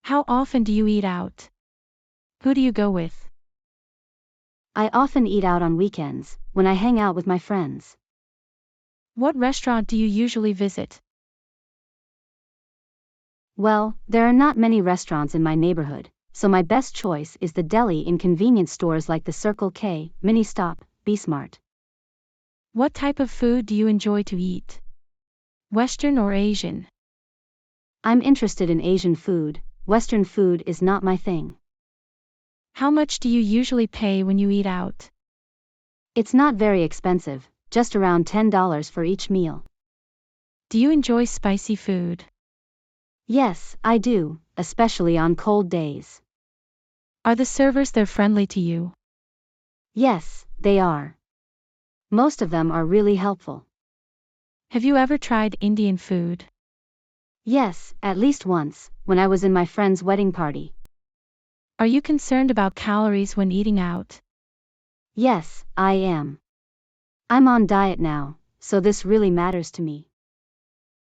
How often do you eat out? Who do you go with? I often eat out on weekends, when I hang out with my friends. What restaurant do you usually visit? Well, there are not many restaurants in my neighborhood, so my best choice is the deli in convenience stores like the Circle K, Mini Stop, B-Smart. What type of food do you enjoy to eat? Western or Asian? I'm interested in Asian food, Western food is not my thing. How much do you usually pay when you eat out? It's not very expensive, just around $10 for each meal. Do you enjoy spicy food? Yes, I do, especially on cold days. Are the servers there friendly to you? Yes, they are. Most of them are really helpful. Have you ever tried Indian food? Yes, at least once, when I was in my friend's wedding party. Are you concerned about calories when eating out? Yes, I am. I'm on diet now, so this really matters to me.